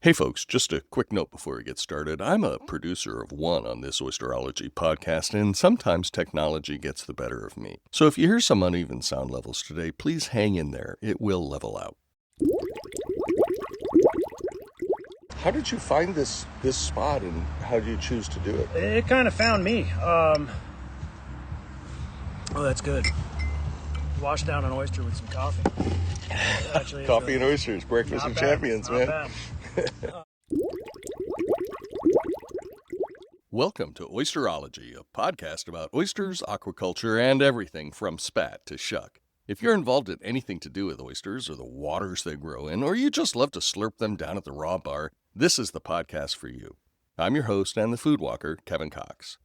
Hey folks, just a quick note before we get started. I'm a producer of one on this Oyster-ology podcast, and sometimes technology gets the better of me. So if you hear some uneven sound levels today, please hang in there. It will level out. How did you find this spot, and how did you choose to do it? It kind of found me. Oh, that's good. Wash down an oyster with some coffee. Actually, Coffee and oysters, breakfast of champions, man. Bad. Welcome to Oyster-ology, a podcast about oysters, aquaculture, and everything from spat to shuck. If you're involved in anything to do with oysters or the waters they grow in, or you just love to slurp them down at the raw bar, this is the podcast for you. I'm your host and the food walker, Kevin Cox.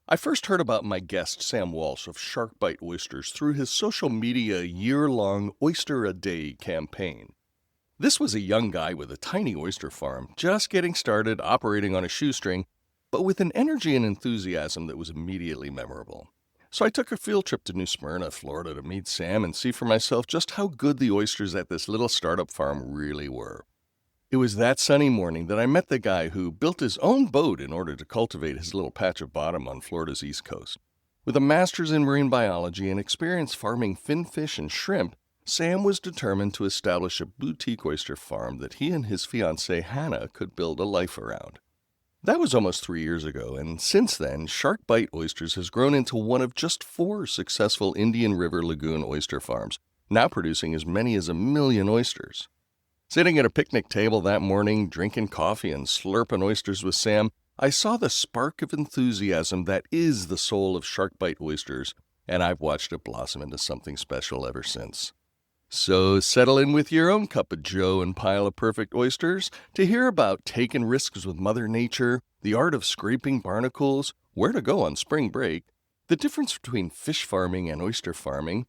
I first heard about my guest, Sam Walsh of SharkBite Oysters, through his social media year-long Oyster-A-Day campaign. This was a young guy with a tiny oyster farm, just getting started operating on a shoestring, but with an energy and enthusiasm that was immediately memorable. So I took a field trip to New Smyrna, Florida to meet Sam and see for myself just how good the oysters at this little startup farm really were. It was that sunny morning that I met the guy who built his own boat in order to cultivate his little patch of bottom on Florida's East Coast. With a master's in marine biology and experience farming finfish and shrimp, Sam was determined to establish a boutique oyster farm that he and his fiancée Hannah could build a life around. That was almost 3 years ago, and since then, SharkBite Oysters has grown into one of just 4 successful Indian River Lagoon oyster farms, now producing as many as 1 million oysters. Sitting at a picnic table that morning, drinking coffee and slurping oysters with Sam, I saw the spark of enthusiasm that is the soul of SharkBite Oysters, and I've watched it blossom into something special ever since. So settle in with your own cup of joe and pile of perfect oysters to hear about taking risks with Mother Nature, the art of scraping barnacles, where to go on spring break, the difference between fish farming and oyster farming,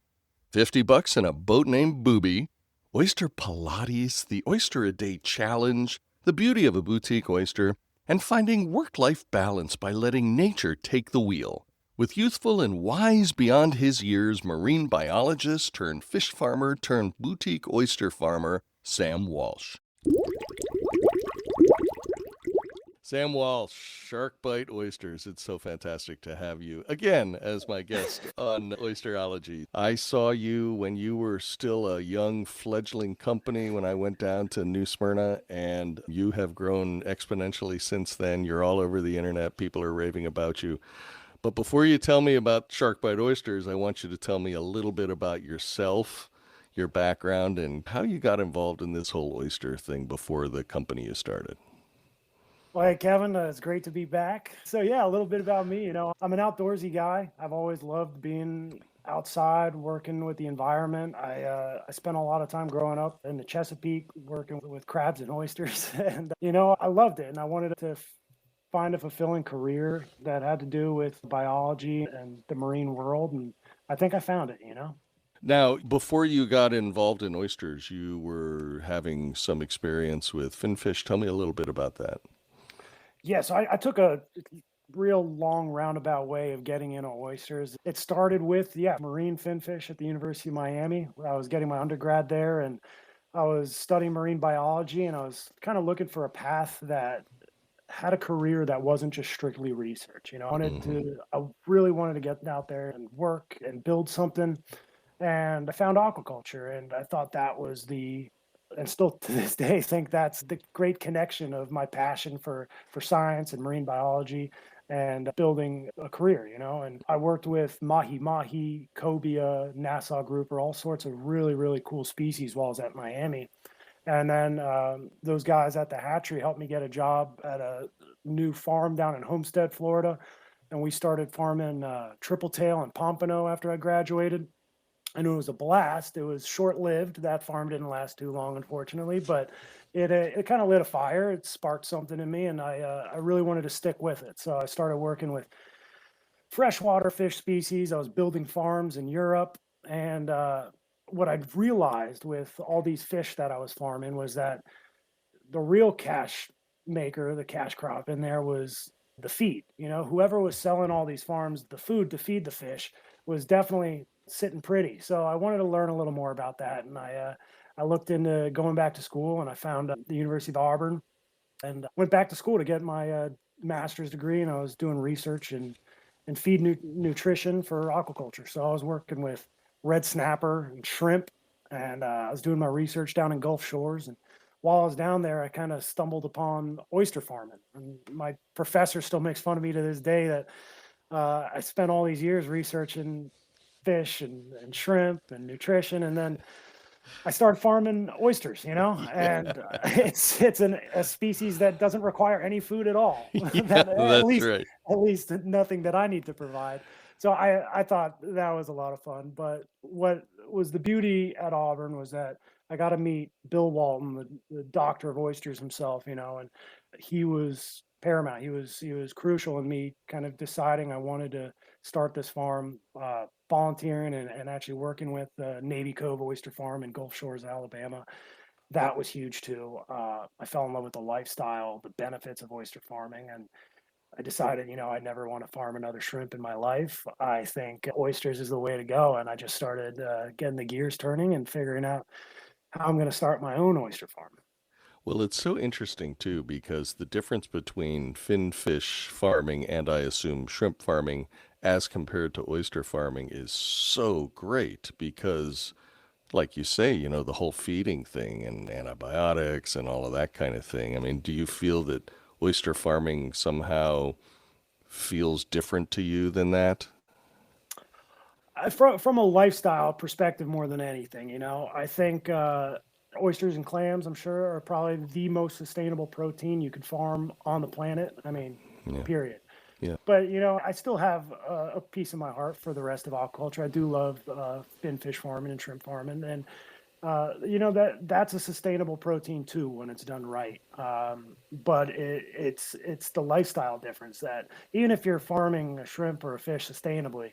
$50 and a boat named Booby, oyster Pilates, the Oyster-A-Day challenge, the beauty of a boutique oyster, and finding work-life balance by letting nature take the wheel. With youthful and wise beyond his years marine biologist turned fish farmer turned boutique oyster farmer, Sam Walsh. Sam Walsh, SharkBite Oysters. It's so fantastic to have you again as my guest on Oyster-ology. I saw you when you were still a young fledgling company when I went down to New Smyrna, and you have grown exponentially since then. You're all over the internet. People are raving about you. But before you tell me about SharkBite Oysters, I want you to tell me a little bit about yourself, your background, and how you got involved in this whole oyster thing before the company you started. Well, hey, Kevin, it's great to be back. So, yeah, a little bit about me. I'm an outdoorsy guy. I've always loved being outside, working with the environment. I spent a lot of time growing up in the Chesapeake working with crabs and oysters. And, I loved it. And I wanted to find a fulfilling career that had to do with biology and the marine world. And I think I found it. Now, before you got involved in oysters, you were having some experience with finfish. Tell me a little bit about that. Yeah, so I took a real long roundabout way of getting into oysters. It started with, marine finfish at the University of Miami. I was getting my undergrad there, and I was studying marine biology, and I was kind of looking for a path that had a career that wasn't just strictly research. I really wanted to get out there and work and build something. And I found aquaculture, and I thought that was and still to this day think that's the great connection of my passion for science and marine biology and building a career. And I worked with mahi, cobia, Nassau grouper, all sorts of really, really cool species while I was at Miami. And then those guys at the hatchery helped me get a job at a new farm down in Homestead, Florida. And we started farming triple tail and pompano after I graduated. And it was a blast. It was short-lived. That farm didn't last too long, unfortunately, but it kind of lit a fire. It sparked something in me, and I really wanted to stick with it. So I started working with freshwater fish species. I was building farms in Europe, and what I'd realized with all these fish that I was farming was that the real cash maker, the cash crop in there was the feed. Whoever was selling all these farms, the food to feed the fish was definitely sitting pretty. So I wanted to learn a little more about that. And I looked into going back to school, and I found the University of Auburn and went back to school to get my master's degree, and I was doing research and feed nutrition for aquaculture. So I was working with red snapper and shrimp, and I was doing my research down in Gulf Shores. And while I was down there, I kind of stumbled upon oyster farming. And my professor still makes fun of me to this day that I spent all these years researching fish and shrimp and nutrition, and then I started farming oysters, and Yeah. it's a species that doesn't require any food at all. Yeah, That that's right. at least nothing that I need to provide. So I thought that was a lot of fun. But what was the beauty at Auburn was that I got to meet Bill Walton, the doctor of oysters himself, and he was paramount. He was crucial in me kind of deciding I wanted to start this farm, volunteering and actually working with the Navy Cove Oyster Farm in Gulf Shores, Alabama. That was huge too. I fell in love with the lifestyle, the benefits of oyster farming, and I decided, I never want to farm another shrimp in my life. I think oysters is the way to go, and I just started getting the gears turning and figuring out how I'm going to start my own oyster farm. Well, it's so interesting too because the difference between finfish farming and I assume shrimp farming as compared to oyster farming is so great because like you say, the whole feeding thing and antibiotics and all of that kind of thing. I mean, do you feel that oyster farming somehow feels different to you than that? From a lifestyle perspective, more than anything, I think oysters and clams, I'm sure, are probably the most sustainable protein you could farm on the planet. I mean, Yeah. period. Yeah. But I still have a piece of my heart for the rest of aquaculture. I do love finfish farming and shrimp farming, and that's a sustainable protein too when it's done right. But it's the lifestyle difference that even if you're farming a shrimp or a fish sustainably,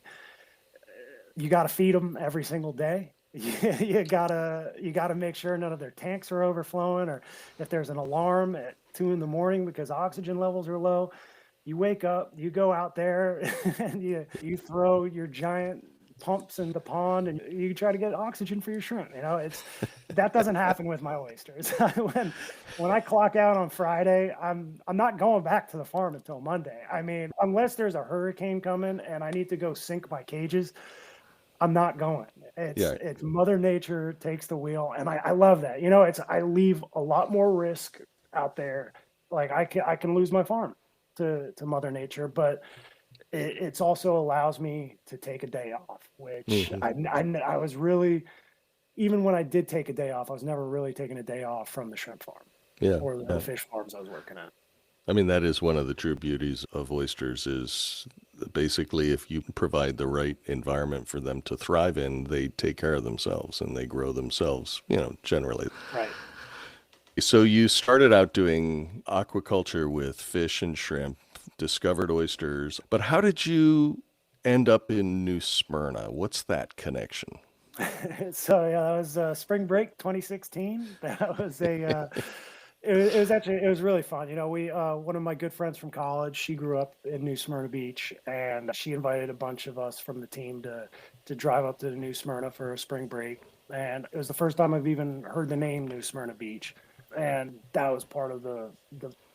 you got to feed them every single day. You gotta make sure none of their tanks are overflowing, or if there's an alarm at 2 in the morning because oxygen levels are low, you wake up, you go out there, and you throw your giant pumps in the pond, and you try to get oxygen for your shrimp. It's that doesn't happen with my oysters. When I clock out on Friday, I'm not going back to the farm until Monday. I mean, unless there's a hurricane coming and I need to go sink my cages, I'm not going. Yeah. It's Mother Nature takes the wheel, and I love that. I leave a lot more risk out there. Like I can lose my farm to Mother Nature, but it's also allows me to take a day off, which Hmm. I was really, even when I did take a day off, I was never really taking a day off from the shrimp farm Yeah. or the Yeah. fish farms I was working at. I mean, that is one of the true beauties of oysters is basically if you provide the right environment for them to thrive in, they take care of themselves and they grow themselves, generally. Right. So you started out doing aquaculture with fish and shrimp, discovered oysters, but how did you end up in New Smyrna? What's that connection? So yeah, that was spring break 2016. That was it was really fun. We one of my good friends from college, she grew up in New Smyrna Beach, and she invited a bunch of us from the team to drive up to the New Smyrna for a spring break. And it was the first time I've even heard the name New Smyrna Beach, and that was part of the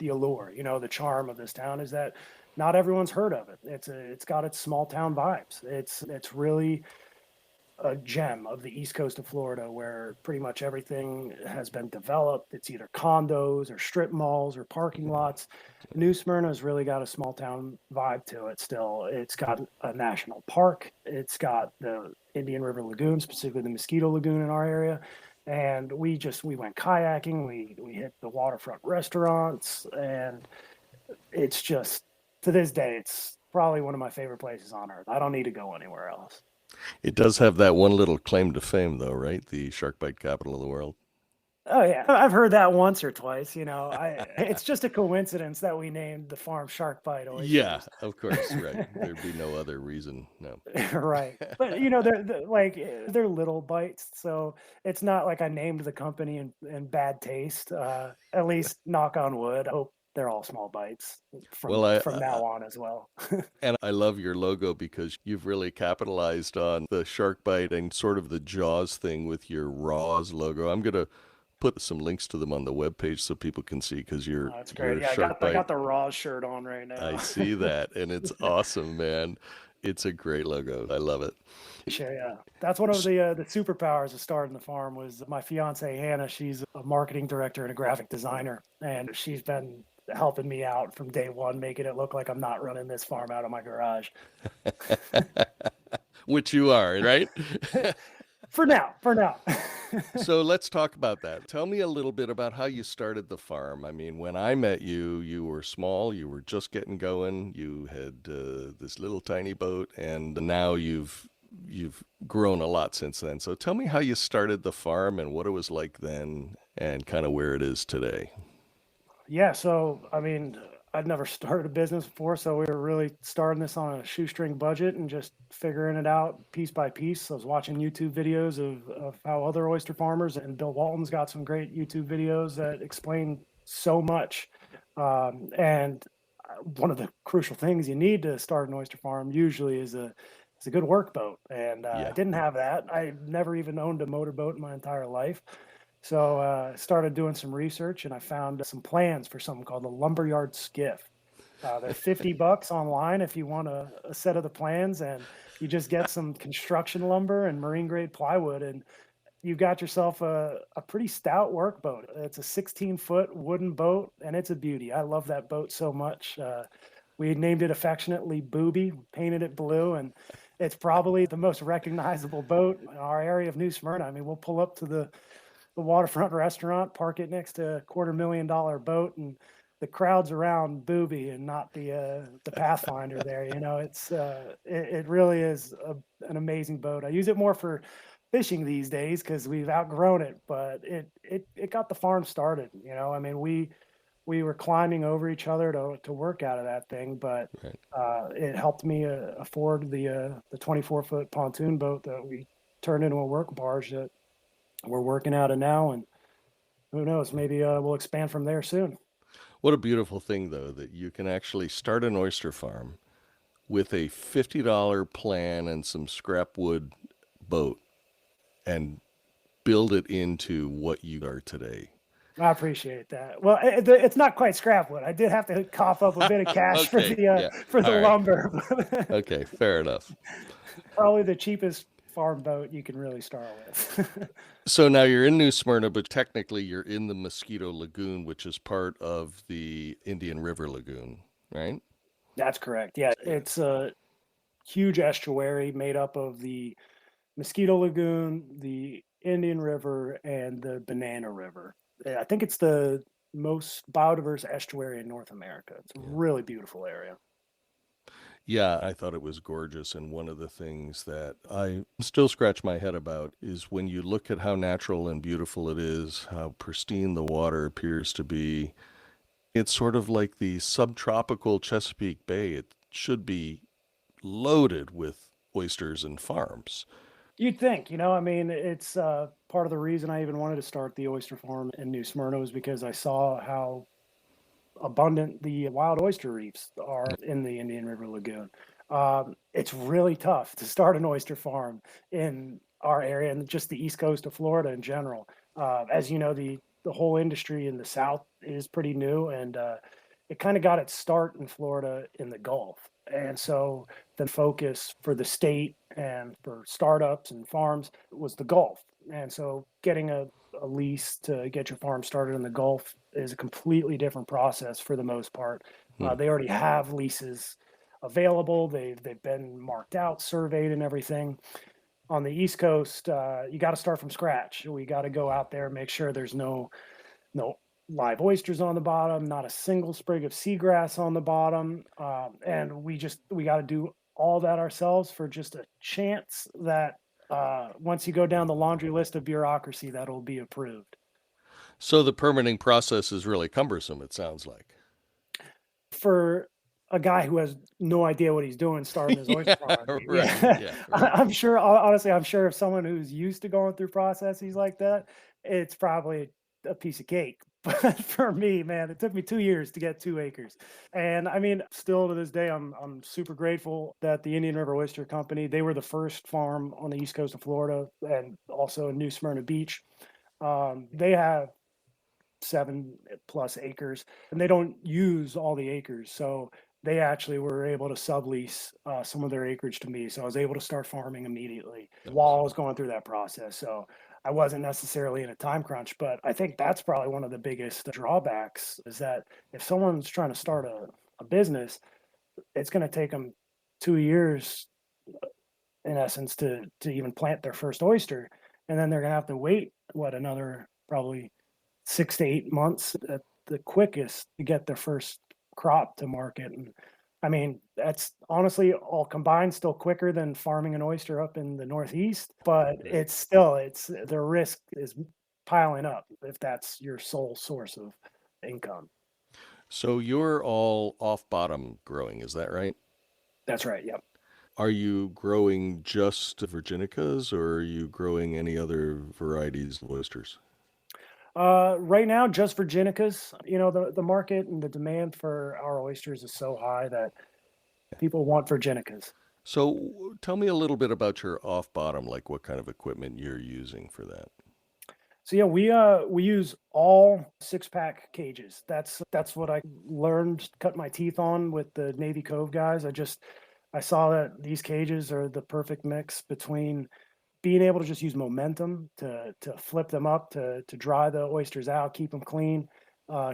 allure. The charm of this town is that not everyone's heard of it. It's got its small town vibes. It's really a gem of the east coast of Florida where pretty much everything has been developed. It's either condos or strip malls or parking lots. New Smyrna's really got a small town vibe to it still. It's got a national park. It's got the Indian River Lagoon, specifically the Mosquito Lagoon in our area. And we went kayaking, we hit the waterfront restaurants, and it's just to this day, it's probably one of my favorite places on earth. I don't need to go anywhere else. It does have that one little claim to fame, though, right? The shark bite capital of the world. Oh yeah, I've heard that once or twice. It's just a coincidence that we named the farm SharkBite Yeah, Oysters. of course, right. There'd be no other reason. No. Right. But they're little bites, so it's not like I named the company in bad taste. At least knock on wood. I hope they're all small bites Well, from now on as well. and I love your logo because you've really capitalized on the shark bite and sort of the Jaws thing with your Raws logo. I'm gonna put some links to them on the webpage so people can see, because Oh, you're that's you're great. a Yeah, shark I bite. got the raw shirt on right I now. see that, and it's awesome, man. It's a great logo. I love it. Sure, yeah. That's one of the superpowers of starting the farm was my fiance Hannah. She's a marketing director and a graphic designer, and she's been helping me out from day one, making it look like I'm not running this farm out of my garage. Which you are, right? For now. So let's talk about that. Tell me a little bit about how you started the farm. I mean, when I met you, you were small, you were just getting going, you had this little tiny boat, and now you've grown a lot since then. So tell me how you started the farm and what it was like then and kind of where it is today. Yeah, so I mean, I'd never started a business before, so we were really starting this on a shoestring budget and just figuring it out piece by piece. I was watching YouTube videos of how other oyster farmers, and Bill Walton's got some great YouTube videos that explain so much. And one of the crucial things you need to start an oyster farm usually is a good work boat, and I Yeah. didn't have that. I never even owned a motorboat in my entire life. So I started doing some research and I found some plans for something called the lumberyard skiff. They're $50 online if you want a set of the plans, and you just get some construction lumber and marine grade plywood, and you've got yourself a pretty stout workboat. It's a 16-foot wooden boat, and it's a beauty. I love that boat so much. We named it affectionately Booby, painted it blue, and it's probably the most recognizable boat in our area of New Smyrna. I mean, we'll pull up to the waterfront restaurant, park it next to a $250,000 boat, and the crowds around Booby and not the Pathfinder there. You know, it really is an amazing boat. I use it more for fishing these days because we've outgrown it, but it got the farm started. You know, I mean, we were climbing over each other to work out of that thing, but Right. it helped me afford the 24-foot pontoon boat that we turned into a work barge that we're working out of now, and who knows, maybe we'll expand from there soon. What a beautiful thing, though, that you can actually start an oyster farm with a $50 plan and some scrap wood boat and build it into what you are today. I appreciate that. Well, it's not quite scrap wood. I did have to cough up a bit of cash Okay. Yeah. for the All right. lumber. Okay. Fair enough. Probably the cheapest farm boat you can really start with. So now you're in New Smyrna, but technically you're in the Mosquito Lagoon, which is part of the Indian River Lagoon, right? That's correct. Yeah, it's a huge estuary made up of the Mosquito Lagoon, the Indian River, and the Banana River. Yeah, I think it's the most biodiverse estuary in North America. It's a Yeah. really beautiful area. Yeah, I thought it was gorgeous. And one of the things that I still scratch my head about is when you look at how natural and beautiful it is, how pristine the water appears to be. It's sort of like the subtropical Chesapeake Bay. It should be loaded with oysters and farms. You'd think, you know, I mean, it's part of the reason I even wanted to start the oyster farm in New Smyrna was because I saw how abundant the wild oyster reefs are in the Indian River Lagoon. It's really tough to start an oyster farm in our area and just the east coast of Florida in general. As you know, the whole industry in the South is pretty new, and it kind of got its start in Florida in the Gulf. And so the focus for the state and for startups and farms was the Gulf. And so getting a lease to get your farm started in the Gulf is a completely different process for the most part. Hmm. They already have leases available. They've been marked out, surveyed, and everything. On the East Coast, you got to start from scratch. We got to go out there, make sure there's no live oysters on the bottom, not a single sprig of seagrass on the bottom, and we got to do all that ourselves for just a chance that once you go down the laundry list of bureaucracy, that'll be approved. So the permitting process is really cumbersome, it sounds like. For a guy who has no idea what he's doing starting his oyster Yeah, farm. right. Yeah, Yeah, right. I'm sure. Honestly, I'm sure if someone who's used to going through processes like that, it's probably a piece of cake. But for me, man, it took me 2 years to get 2 acres, and I mean, still to this day, I'm super grateful that the Indian River Oyster Company, they were the first farm on the east coast of Florida and also in New Smyrna Beach. They have 7+ acres, and they don't use all the acres. So they actually were able to sublease some of their acreage to me. So I was able to start farming immediately while Nice. I was going through that process. So I wasn't necessarily in a time crunch, but I think that's probably one of the biggest drawbacks is that if someone's trying to start a business, it's going to take them 2 years in essence to even plant their first oyster, and then they're going to have to wait another probably 6 to 8 months at the quickest to get their first crop to market. And I mean, that's honestly all combined still quicker than farming an oyster up in the Northeast, but Right. it's the risk is piling up if that's your sole source of income. So you're all off bottom growing, is that right? That's right. Yep. Are you growing just Virginicas or are you growing any other varieties of oysters? Right now, just Virginicas. You know, the market and the demand for our oysters is so high that people want Virginicas. So tell me a little bit about your off bottom, like what kind of equipment you're using for that. So yeah, we use all 6-pack cages. That's what I learned, cut my teeth on with the Navy Cove guys. I saw that these cages are the perfect mix between being able to just use momentum to flip them up to dry the oysters out, keep them clean,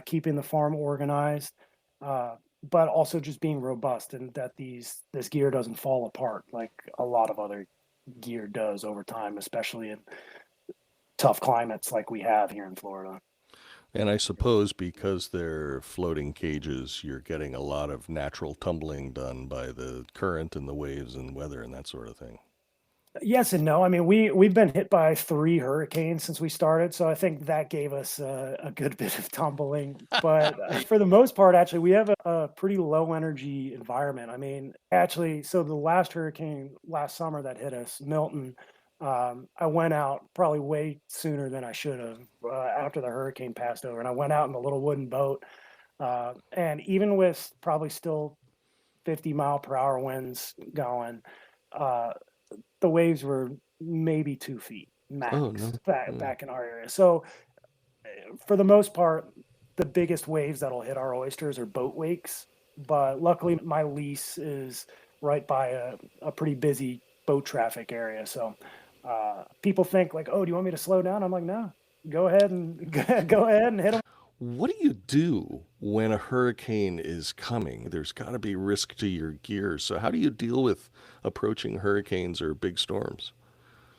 keeping the farm organized, but also just being robust and that this gear doesn't fall apart like a lot of other gear does over time, especially in tough climates like we have here in Florida. And I suppose because they're floating cages, you're getting a lot of natural tumbling done by the current and the waves and weather and that sort of thing. Yes and no. I mean, we've been hit by 3 hurricanes since we started, so I think that gave us a good bit of tumbling. But for the most part, actually, we have a pretty low energy environment. I mean, actually, so the last hurricane last summer that hit us, Milton, I went out probably way sooner than I should have after the hurricane passed over, and I went out in a little wooden boat, and even with probably still 50-mile-per-hour winds going. Uh, the waves were maybe 2 feet Oh, max no. Yeah. back in our area. So for the most part, the biggest waves that'll hit our oysters are boat wakes. But luckily, my lease is right by a pretty busy boat traffic area. So people think like, "Oh, do you want me to slow down?" I'm like, "No, go ahead and go ahead and hit them." What do you do when a hurricane is coming? There's got to be risk to your gear. So, how do you deal with approaching hurricanes or big storms?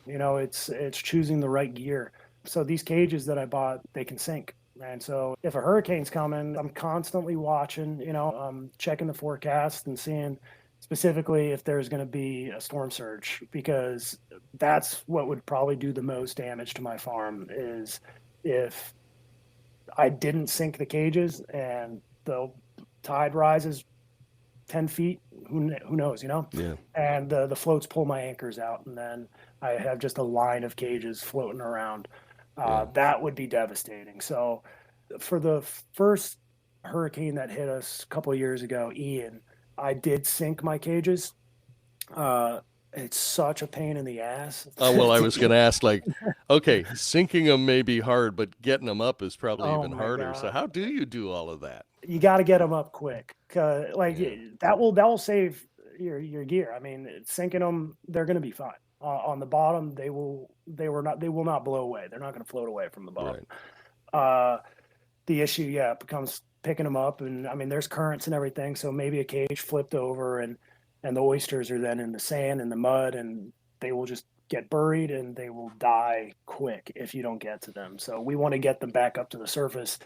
You know, it's choosing the right gear. So these cages that I bought, they can sink. And so if a hurricane's coming, I'm constantly watching, I'm checking the forecast and seeing specifically if there's going to be a storm surge because that's what would probably do the most damage to my farm is if I didn't sink the cages and the tide rises 10 feet, who knows, Yeah. and the floats pull my anchors out and then I have just a line of cages floating around. Yeah. That would be devastating. So for the first hurricane that hit us a couple of years ago, Ian, I did sink my cages. It's such a pain in the ass Well, I to was going to ask, like, okay, sinking them may be hard, but getting them up is probably oh even my harder. So, god, how do you do all of that? you got to get them up quick. Like Yeah. that will save your gear. I mean, sinking them, they're going to be fine. On the bottom, they will not blow away. They're not going to float away from the bottom. Right. Uh, the issue, yeah, becomes picking them up, and I mean, there's currents and everything. So maybe a cage flipped over, and the oysters are then in the sand and the mud, and they will just get buried and they will die quick if you don't get to them. So we want to get them back up to the surface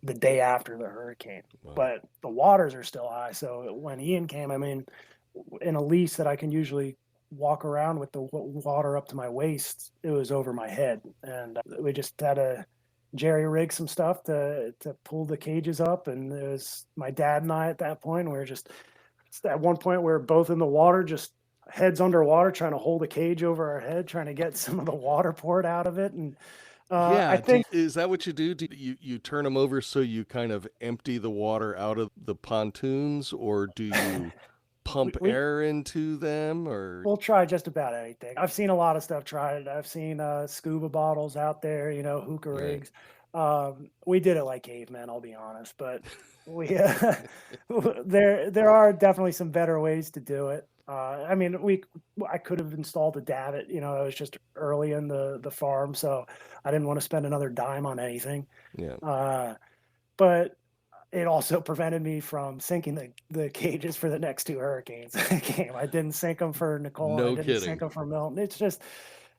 the day after the hurricane. Wow. But the waters are still high. So when Ian came, I mean, in a lease that I can usually walk around with the water up to my waist, it was over my head. And we just had to jerry rig some stuff to pull the cages up. And it was my dad and I at that point. We were just at one point we were both in the water, just heads underwater, trying to hold a cage over our head, trying to get some of the water poured out of it. And I Yeah. think Is that what you do? Do you turn them over so you kind of empty the water out of the pontoons, or do you pump We air into them or? we'll try just about anything. I've seen a lot of stuff tried. I've seen scuba bottles out there, hookah Right. rigs. We did it like cavemen, I'll be honest, but we there are definitely some better ways to do it. I mean, I could have installed a davit. It was just early in the farm, so I didn't want to spend another dime on anything. Yeah. Uh, but it also prevented me from sinking the cages for the next two hurricanes that came. I didn't sink them for Nicole, and I No didn't sink kidding. them for Milton. It's just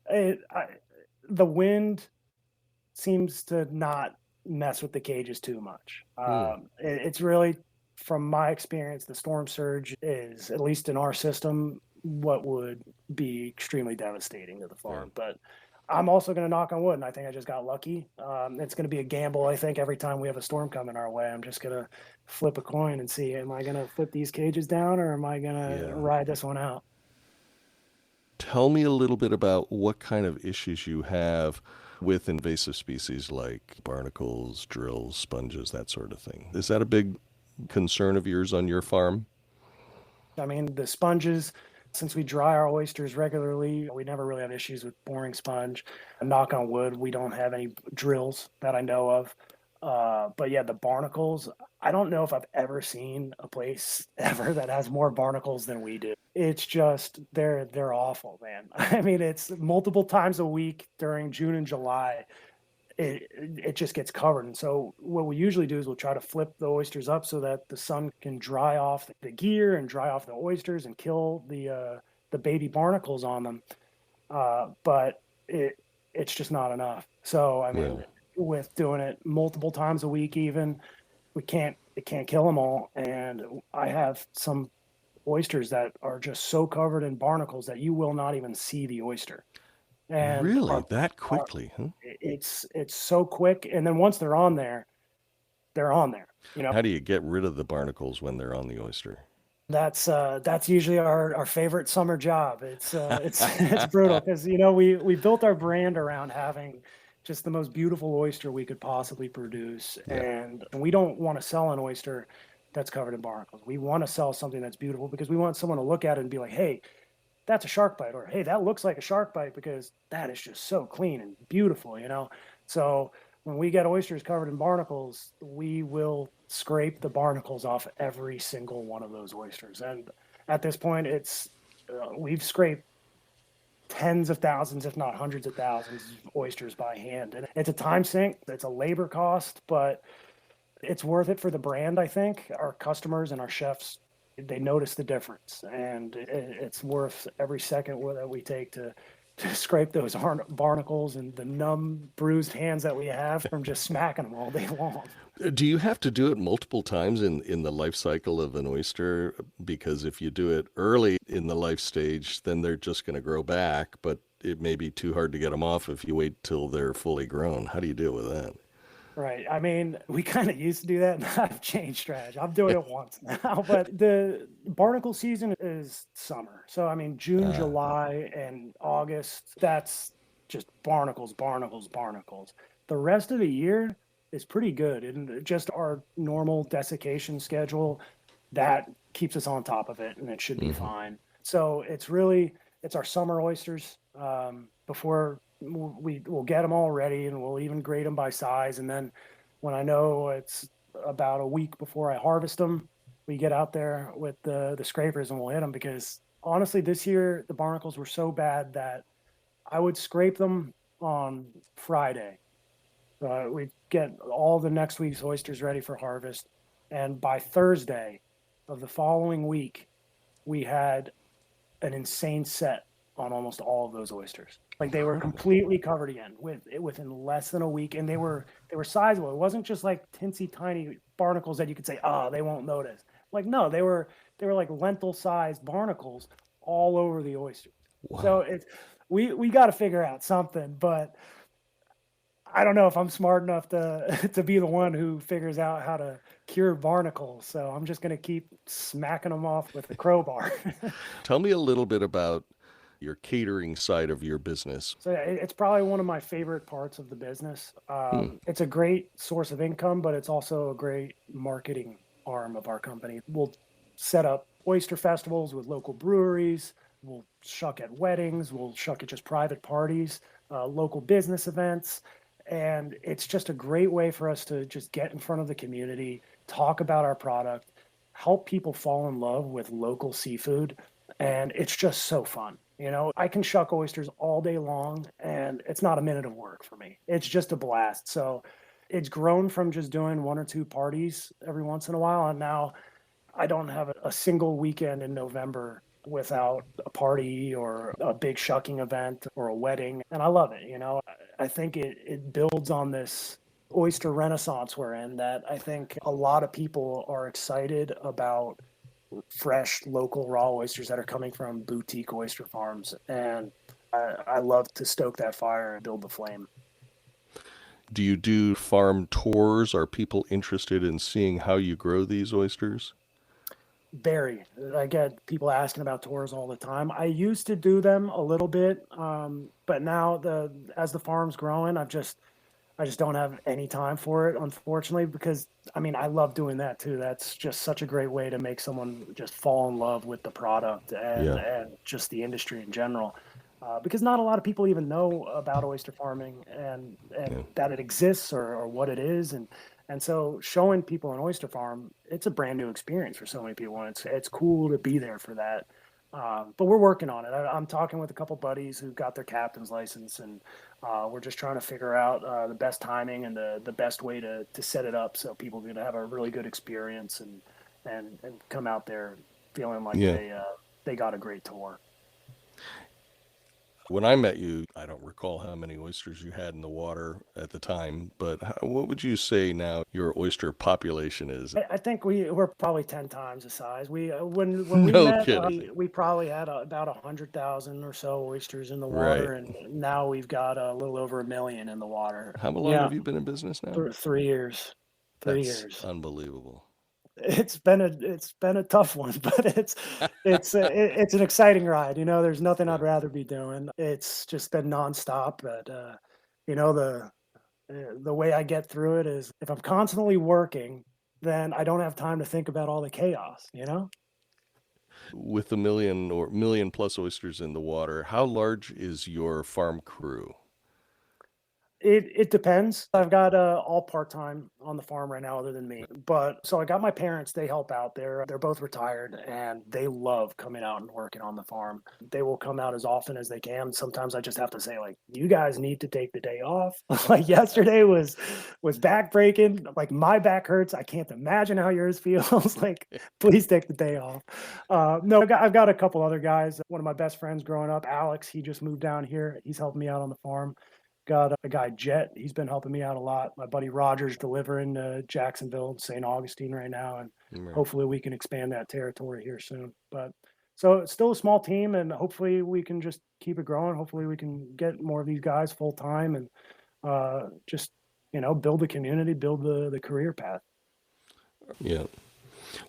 it, I, the wind seems to not mess with the cages too much. Hmm. It's really, from my experience, the storm surge is, at least in our system, what would be extremely devastating to the Yeah. farm. But I'm also going to knock on wood, and I think I just got lucky. It's going to be a gamble, I think, every time we have a storm coming our way. I'm just going to flip a coin and see, am I going to flip these cages down, or am I going to Yeah. ride this one out? Tell me a little bit about what kind of issues you have with invasive species like barnacles, drills, sponges, that sort of thing. Is that a big concern of yours on your farm? I mean, the sponges, since we dry our oysters regularly, we never really have issues with boring sponge. Knock on wood, we don't have any drills that I know of. But yeah, the barnacles, I don't know if I've ever seen a place ever that has more barnacles than we do. It's just they're awful, man. I mean, it's multiple times a week during June and July. It just gets covered. And so what we usually do is we'll try to flip the oysters up so that the sun can dry off the gear and dry off the oysters and kill the baby barnacles on them. But it's just not enough. So I Yeah. mean, with doing it multiple times a week, even it can't kill them all. And I have some oysters that are just so covered in barnacles that you will not even see the oyster. And Really? That our quickly, huh? it's so quick, and then once they're on there, they're on there. How do you get rid of the barnacles when they're on the oyster? That's usually our favorite summer job. It's it's brutal because we built our brand around having just the most beautiful oyster we could possibly produce, Yeah. and we don't want to sell an oyster that's covered in barnacles. We want to sell something that's beautiful because we want someone to look at it and be like, hey, that's a shark bite, or hey, that looks like a shark bite because that is just so clean and beautiful. So when we get oysters covered in barnacles, we will scrape the barnacles off every single one of those oysters. And at this point, we've scraped tens of thousands, if not hundreds of thousands of oysters by hand. And it's a time sink, it's a labor cost, but it's worth it for the brand. I think our customers and our chefs, they notice the difference, and it's worth every second that we take to scrape those barnacles and the numb, bruised hands that we have from just smacking them all day long. Do you have to do it multiple times in the life cycle of an oyster? Because if you do it early in the life stage, then they're just going to grow back, but it may be too hard to get them off if you wait till they're fully grown. How do you deal with that? Right. I mean, we kind of used to do that, and I've changed strategy. I'm doing it once now, but the barnacle season is summer. So, I mean, June, Ah, July, and August, that's just barnacles, barnacles, barnacles. The rest of the year is pretty good. And just our normal desiccation schedule, that keeps us on top of it, and it should be mhm. fine. So it's our summer oysters. Before we'll get them all ready, and we'll even grade them by size. And then when I know it's about a week before I harvest them, we get out there with the scrapers and we'll hit them, because honestly, this year the barnacles were so bad that I would scrape them on Friday. We'd get all the next week's oysters ready for harvest. And by Thursday of the following week, we had an insane set on almost all of those oysters. Like, they were Incredible. completely covered again within less than a week, and they were sizable. It wasn't just like tinsy tiny barnacles that you could say, oh, they won't notice. Like, no, they were like lentil sized barnacles all over the oysters. So Wow. we got to figure out something, but I don't know if I'm smart enough to to be the one who figures out how to cure barnacles. So I'm just going to keep smacking them off with the crowbar. Tell me a little bit about your catering side of your business. So yeah, it's probably one of my favorite parts of the business. Hmm. It's a great source of income, but it's also a great marketing arm of our company. We'll set up oyster festivals with local breweries. We'll shuck at weddings. We'll shuck at just private parties, local business events. And it's just a great way for us to just get in front of the community, talk about our product, help people fall in love with local seafood. And it's just so fun. I can shuck oysters all day long and it's not a minute of work for me. It's just a blast. So it's grown from just doing one or two parties every once in a while. And now I don't have a single weekend in November without a party or a big shucking event or a wedding. And I love it. I think it builds on this oyster renaissance we're in, that I think a lot of people are excited about fresh local raw oysters that are coming from boutique oyster farms. And I love to stoke that fire and build the flame. Do you do farm tours? Are people interested in seeing how you grow these oysters? Very. I get people asking about tours all the time. I used to do them a little bit, but now as the farm's growing, I just don't have any time for it, unfortunately, because I love doing that too. That's just such a great way to make someone just fall in love with the product and Yeah. and just the industry in general. Because not a lot of people even know about oyster farming and Yeah. that it exists or what it is, and so showing people an oyster farm, it's a brand new experience for so many people, and it's cool to be there for that. But we're working on it. I'm talking with a couple buddies who got their captain's license, and we're just trying to figure out the best timing and the best way to set it up so people can have a really good experience and come out there feeling like Yeah. they got a great tour. When I met you, I don't recall how many oysters you had in the water at the time, but what would you say now your oyster population is? I think we're probably 10 times the size. We when we No met, kidding. we probably had about 100,000 or so oysters in the Right. water, and now we've got a little over 1 million in the water. How long Yeah, have you been in business now? 3 years. three That's years. unbelievable. It's been a tough one, but it's an exciting ride. There's nothing I'd Yeah. rather be doing. It's just been nonstop, but you know the the way I get through it is if I'm constantly working, then I don't have time to think about all the chaos. With a million or million plus oysters in the water, how large is your farm crew? It depends. I've got all part-time on the farm right now other than me. But so I got my parents, they help out there. They're both retired and they love coming out and working on the farm. They will come out as often as they can. Sometimes I just have to say like, you guys need to take the day off. Like yesterday was back breaking. Like my back hurts. I can't imagine how yours feels. Like please take the day off. No, I've got a couple other guys. One of my best friends growing up, Alex, he just moved down here. He's helping me out on the farm. Got a guy, Jet. He's been helping me out a lot. My buddy Roger's delivering to Jacksonville, St. Augustine right now, and Right. hopefully we can expand that territory here soon. But so it's still a small team, and hopefully we can just keep it growing. Hopefully we can get more of these guys full time and just build the community, build the career path. Yeah.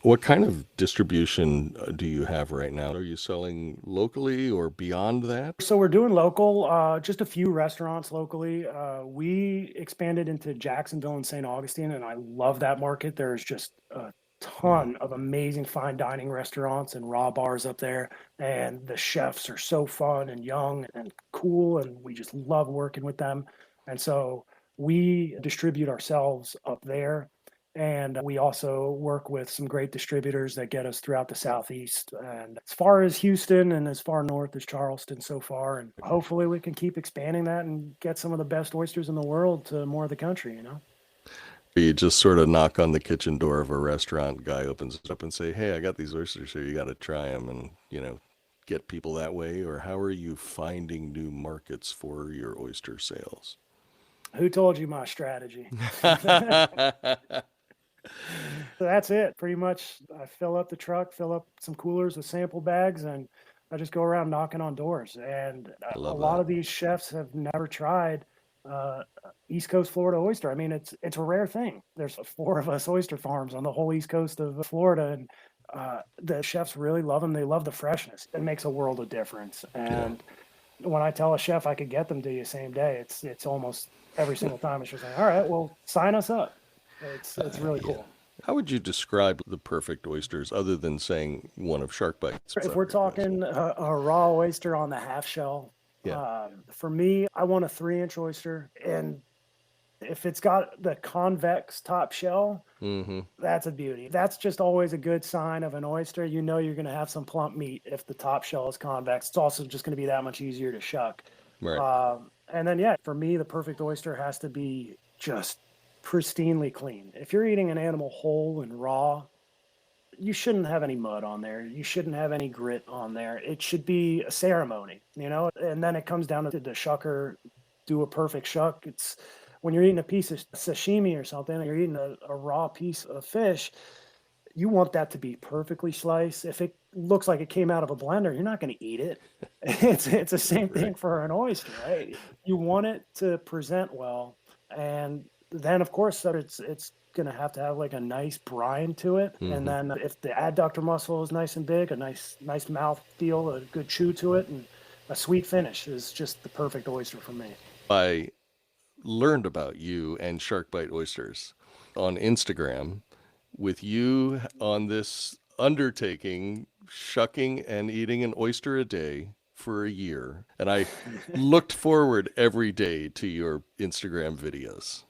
What kind of distribution do you have right now? Are you selling locally or beyond that? So we're doing local, just a few restaurants locally. We expanded into Jacksonville and St. Augustine, and I love that market. There's just a Yeah. ton of amazing fine dining restaurants and raw bars up there, and the chefs are so fun and young and cool, and we just love working with them. And so we distribute ourselves up there. And we also work with some great distributors that get us throughout the Southeast and as far as Houston and as far north as Charleston so far. And hopefully we can keep expanding that and get some of the best oysters in the world to more of the country. You just sort of knock on the kitchen door of a restaurant, guy opens it up and say, "Hey, I got these oysters here. You got to try them," and get people that way. Or how are you finding new markets for your oyster sales? Who told you my strategy? So that's it. Pretty much, I fill up the truck, fill up some coolers with sample bags, and I just go around knocking on doors. And I a love lot that. of these chefs have never tried uh, East Coast Florida oyster. I mean, it's a rare thing. There's four of us oyster farms on the whole East Coast of Florida, and the chefs really love them. They love the freshness. It makes a world of difference. Yeah. And when I tell a chef I could get them to you same day, it's almost every single time it's just like, all right, well, sign us up. It's really Yeah. cool. How would you describe the perfect oysters other than saying one of SharkBite's If we're favorite guys? talking a raw oyster on the half shell, Yeah. for me, I want a 3-inch oyster. And if it's got the convex top shell, Mm-hmm. that's a beauty. That's just always a good sign of an oyster. You know you're going to have some plump meat if the top shell is convex. It's also just going to be that much easier to shuck. Right. And then, yeah, for me, the perfect oyster has to be just pristinely clean. If you're eating an animal whole and raw, you shouldn't have any mud on there. You shouldn't have any grit on there. It should be a ceremony, you know? And then it comes down to the shucker do a perfect shuck. It's when you're eating a piece of sashimi or something, and you're eating a raw piece of fish, you want that to be perfectly sliced. If it looks like it came out of a blender, you're not going to eat it. It's the same thing Right. for an oyster, right? You want it to present well, and then of course it's going to have like a nice brine to it. And Mm-hmm. then if the adductor muscle is nice and big, a nice mouth feel, a good chew to it, and a sweet finish is just the perfect oyster for me. I learned about you and SharkBite Oysters on Instagram with you on this undertaking, shucking and eating an oyster a day for a year. And I looked forward every day to your Instagram videos.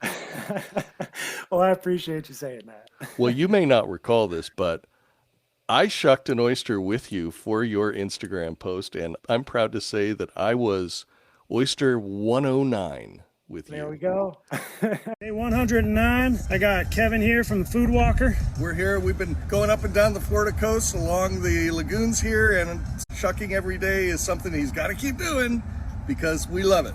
Well, I appreciate you saying that. Well, you may not recall this, but I shucked an oyster with you for your Instagram post, and I'm proud to say that I was Oyster 109 with There we you. go. Day 109. I got Kevin here from the Food Walker. We're here. We've been going up and down the Florida coast along the lagoons here, and shucking every day is something he's got to keep doing because we love it.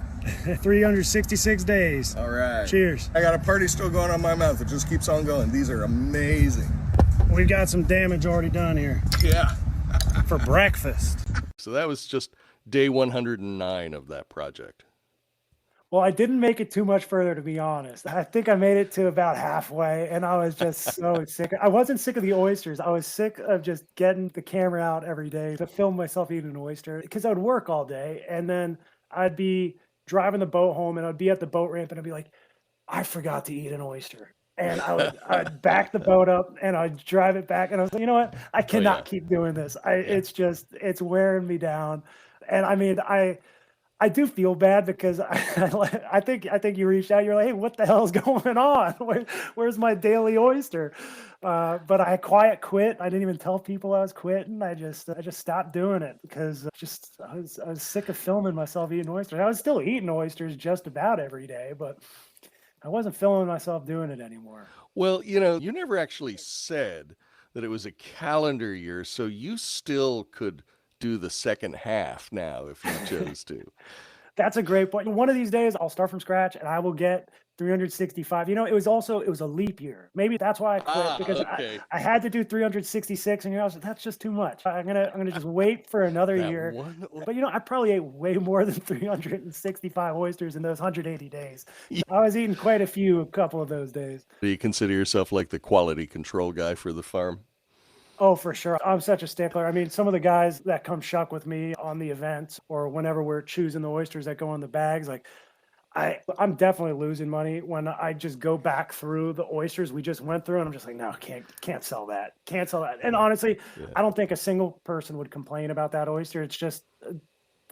366 days. All right. Cheers. I got a party still going on my mouth. It just keeps on going. These are amazing. We've got some damage already done here Yeah. for breakfast. So that was just day 109 of that project. Well, I didn't make it too much further, to be honest. I think I made it to about halfway, and I was just so sick. I wasn't sick of the oysters. I was sick of just getting the camera out every day to film myself eating an oyster because I would work all day, and then I'd be driving the boat home, and I'd be at the boat ramp, and I'd be like, I forgot to eat an oyster. And I'd back the boat up and I'd drive it back. And I was like, you know what? I cannot keep doing this. It's wearing me down. And I mean, I do feel bad because I think you reached out. You're like, hey, what the hell is going on? Where's my daily oyster? But I quiet quit. I didn't even tell people I was quitting. I just stopped doing it because I was sick of filming myself eating oysters. I was still eating oysters just about every day, but I wasn't filming myself doing it anymore. Well, you never actually said that it was a calendar year, so you still could do the second half now if you chose to. That's a great point. One of these days, I'll start from scratch and I will get 365. It was a leap year. Maybe that's why I quit because okay. I had to do 366, and I was like, that's just too much. I'm gonna just wait for another That year. one. But I probably ate way more than 365 oysters in those 180 days. I was eating quite a couple of those days. Do you consider yourself like the quality control guy for the farm? Oh, for sure. I'm such a stickler. I mean, some of the guys that come shuck with me on the events or whenever we're choosing the oysters that go in the bags, like I'm definitely losing money when I just go back through the oysters we just went through, and I'm just like, no, can't sell that. Can't sell that. And honestly, I don't think a single person would complain about that oyster. It's just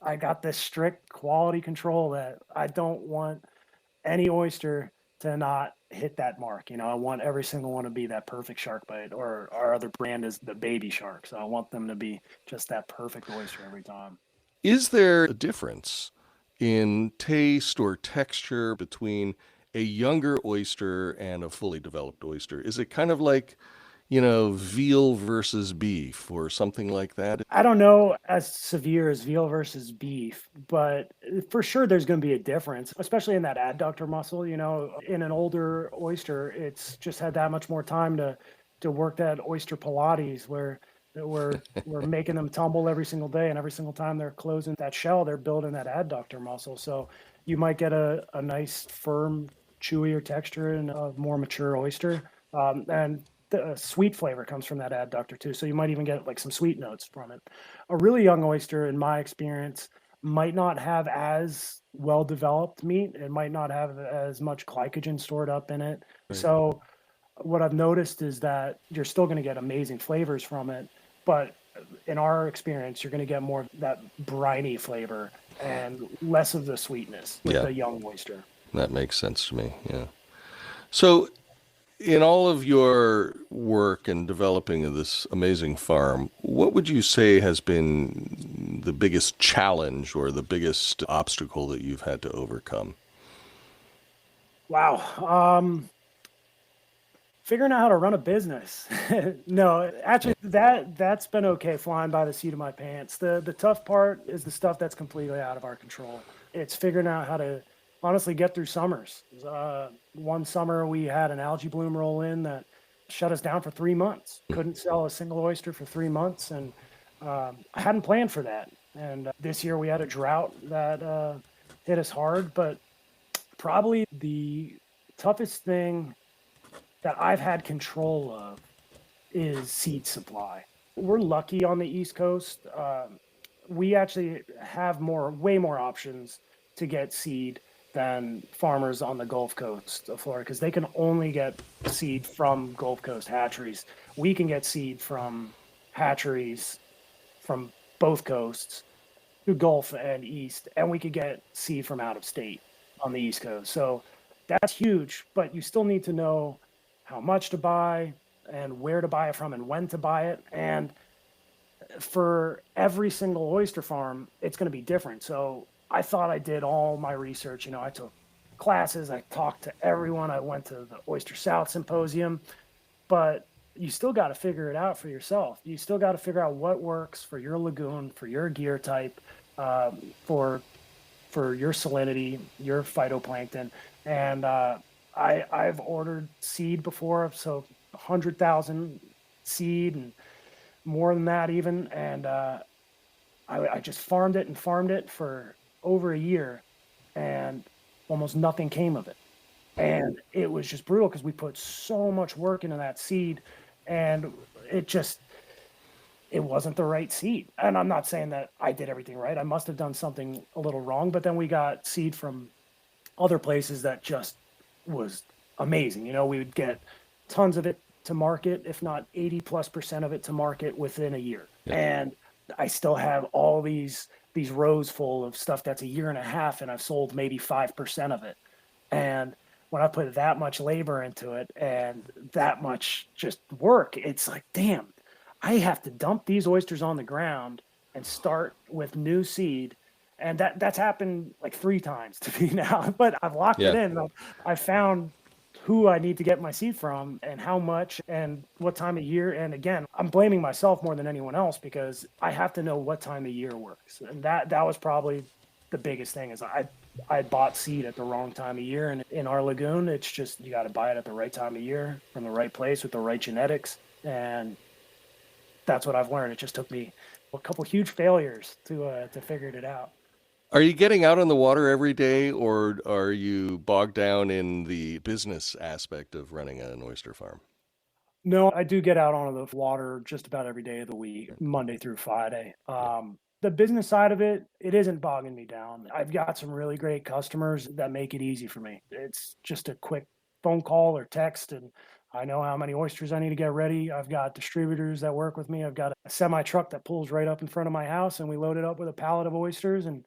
I got this strict quality control that I don't want any oyster to not hit that mark. I want every single one to be that perfect shark bite, or our other brand is the baby shark. So I want them to be just that perfect oyster every time. Is there a difference in taste or texture between a younger oyster and a fully developed oyster? Is it kind of like, veal versus beef or something like that? I don't know as severe as veal versus beef, but for sure there's going to be a difference, especially in that adductor muscle. In an older oyster, it's just had that much more time to work that oyster Pilates, where we're making them tumble every single day, and every single time they're closing that shell, they're building that adductor muscle. So you might get a nice, firm, chewier texture in a more mature oyster. And the sweet flavor comes from that adductor too. So you might even get like some sweet notes from it. A really young oyster, in my experience, might not have as well developed meat. It might not have as much glycogen stored up in it. Right. So What I've noticed is that you're still going to get amazing flavors from it, but in our experience, you're going to get more of that briny flavor and less of the sweetness with Yeah, the young oyster. that makes sense to me. Yeah. So, in all of your work and developing of this amazing farm, what would you say has been the biggest challenge or the biggest obstacle that you've had to overcome? Wow. Figuring out how to run a business. No, actually, that's been okay, flying by the seat of my pants. The tough part is the stuff that's completely out of our control. It's figuring out how to honestly get through summers. One summer we had an algae bloom roll in that shut us down for 3 months. Couldn't sell a single oyster for 3 months, and I hadn't planned for that. And this year we had a drought that hit us hard, but probably the toughest thing that I've had control of is seed supply. We're lucky on the East Coast. We actually have way more options to get seed than farmers on the Gulf Coast of Florida because they can only get seed from Gulf Coast hatcheries. We can get seed from hatcheries from both coasts, through Gulf and East, and we could get seed from out of state on the East Coast. So that's huge, but you still need to know how much to buy and where to buy it from and when to buy it. And for every single oyster farm, it's going to be different. So I thought I did all my research. I took classes, I talked to everyone, I went to the Oyster South Symposium, but you still got to figure it out for yourself. You still got to figure out what works for your lagoon, for your gear type, for your salinity, your phytoplankton. And I've ordered seed before, so 100,000 seed and more than that even. And I just farmed it for over a year, and almost nothing came of it. And it was just brutal because we put so much work into that seed, and it wasn't the right seed. And I'm not saying that I did everything right. I must have done something a little wrong, but then we got seed from other places that just was amazing. We would get tons of it to market, if not 80+% of it to market within a year. Yeah. And I still have all these rows full of stuff that's a year and a half, and I've sold maybe 5% of it. And when I put that much labor into it and that much just work, it's like, damn, I have to dump these oysters on the ground and start with new seed. And that's happened like 3 times to me now, but I've locked it in. I've found who I need to get my seed from and how much and what time of year. And again, I'm blaming myself more than anyone else because I have to know what time of year works. And that was probably the biggest thing is I bought seed at the wrong time of year. And in our lagoon, it's just, you got to buy it at the right time of year from the right place with the right genetics. And that's what I've learned. It just took me a couple huge failures to figure it out. Are you getting out on the water every day, or are you bogged down in the business aspect of running an oyster farm? No, I do get out onto the water just about every day of the week, Monday through Friday. The business side of it isn't bogging me down. I've got some really great customers that make it easy for me. It's just a quick phone call or text, and I know how many oysters I need to get ready. I've got distributors that work with me. I've got a semi truck that pulls right up in front of my house, and we load it up with a pallet of oysters, and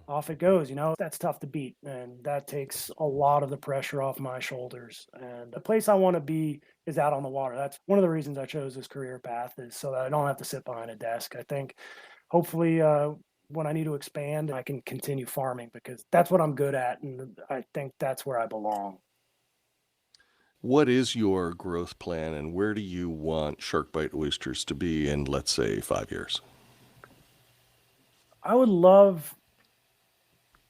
off it goes. That's tough to beat, and that takes a lot of the pressure off my shoulders. And the place I want to be is out on the water. That's one of the reasons I chose this career path, is so that I don't have to sit behind a desk. I think hopefully when I need to expand, I can continue farming because that's what I'm good at, and I think that's where I belong. What is your growth plan, and where do you want SharkBite Oysters to be in, let's say, 5 years? I would love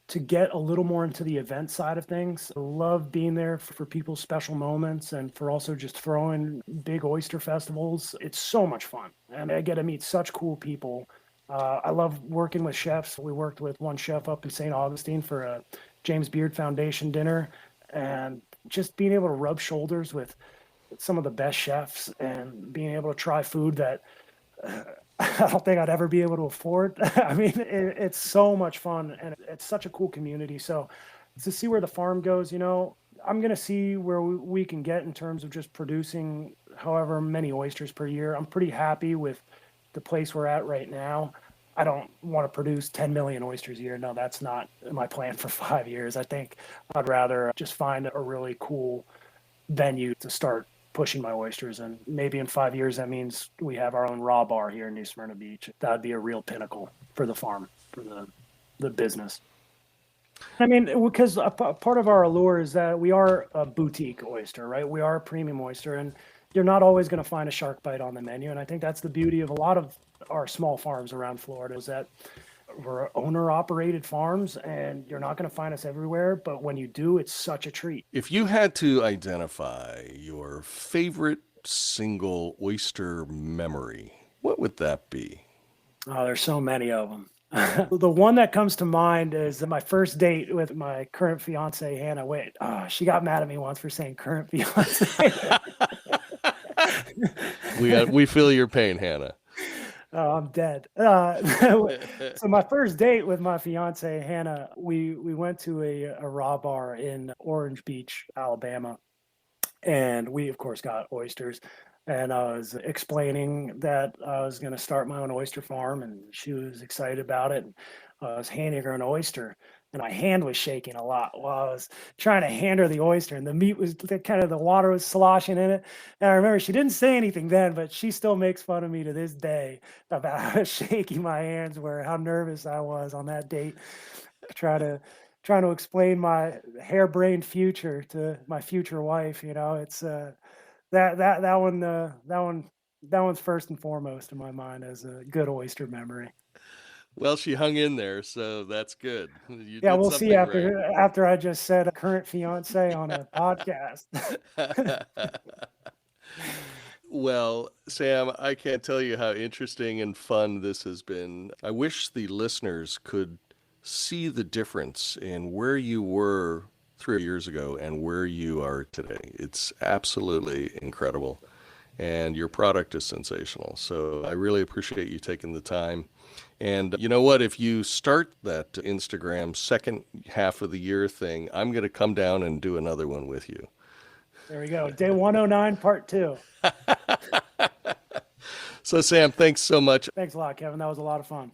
to get a little more into the event side of things. I love being there for people's special moments and for also just throwing big oyster festivals. It's so much fun. And I get to meet such cool people. I love working with chefs. We worked with one chef up in St. Augustine for a James Beard Foundation dinner, and just being able to rub shoulders with some of the best chefs and being able to try food that I don't think I'd ever be able to afford. I mean, it's so much fun, and it's such a cool community. So to see where the farm goes, I'm going to see where we can get in terms of just producing however many oysters per year. I'm pretty happy with the place we're at right now. I don't want to produce 10 million oysters a year. No, that's not my plan for 5 years. I think I'd rather just find a really cool venue to start pushing my oysters. And maybe in 5 years, that means we have our own raw bar here in New Smyrna Beach. That would be a real pinnacle for the farm, for the business. I mean, because a part of our allure is that we are a boutique oyster, right? We are a premium oyster, and you're not always going to find a SharkBite on the menu. And I think that's the beauty of a lot of our small farms around Florida, is that we're owner-operated farms, and you're not going to find us everywhere. But when you do, it's such a treat. If you had to identify your favorite single oyster memory, what would that be? Oh, there's so many of them. The one that comes to mind is my first date with my current fiance, Hannah. Wait, she got mad at me once for saying current fiance. We feel your pain, Hannah. Oh, I'm dead. So my first date with my fiance, Hannah, we went to a raw bar in Orange Beach, Alabama. And we, of course, got oysters. And I was explaining that I was going to start my own oyster farm, and she was excited about it. And I was handing her an oyster, and my hand was shaking a lot while I was trying to hand her the oyster, and the meat was kind of, the water was sloshing in it. And I remember she didn't say anything then, but she still makes fun of me to this day about how shaky my hands were, how nervous I was on that date, trying to explain my harebrained future to my future wife. It's that one's first and foremost in my mind as a good oyster memory. Well, she hung in there, so that's good. Yeah, we'll see after I just said a current fiance on a podcast. Well, Sam, I can't tell you how interesting and fun this has been. I wish the listeners could see the difference in where you were 3 years ago and where you are today. It's absolutely incredible, and your product is sensational. So I really appreciate you taking the time. And you know what? If you start that Instagram second half of the year thing, I'm going to come down and do another one with you. There we go. Day 109, part 2. So, Sam, thanks so much. Thanks a lot, Kevin. That was a lot of fun.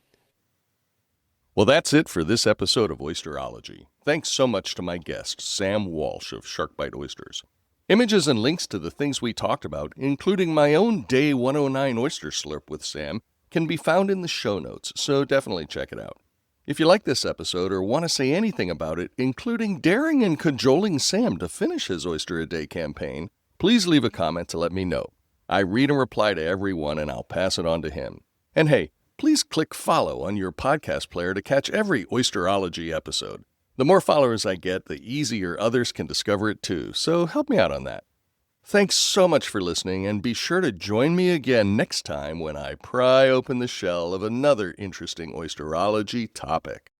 Well, that's it for this episode of Oyster-ology. Thanks so much to my guest, Sam Walsh of SharkBite Oysters. Images and links to the things we talked about, including my own Day 109 oyster slurp with Sam, can be found in the show notes, so definitely check it out. If you like this episode or want to say anything about it, including daring and cajoling Sam to finish his Oyster-A-Day campaign, please leave a comment to let me know. I read and reply to everyone, and I'll pass it on to him. And hey, please click follow on your podcast player to catch every Oyster-ology episode. The more followers I get, the easier others can discover it too, so help me out on that. Thanks so much for listening, and be sure to join me again next time when I pry open the shell of another interesting Oyster-ology topic.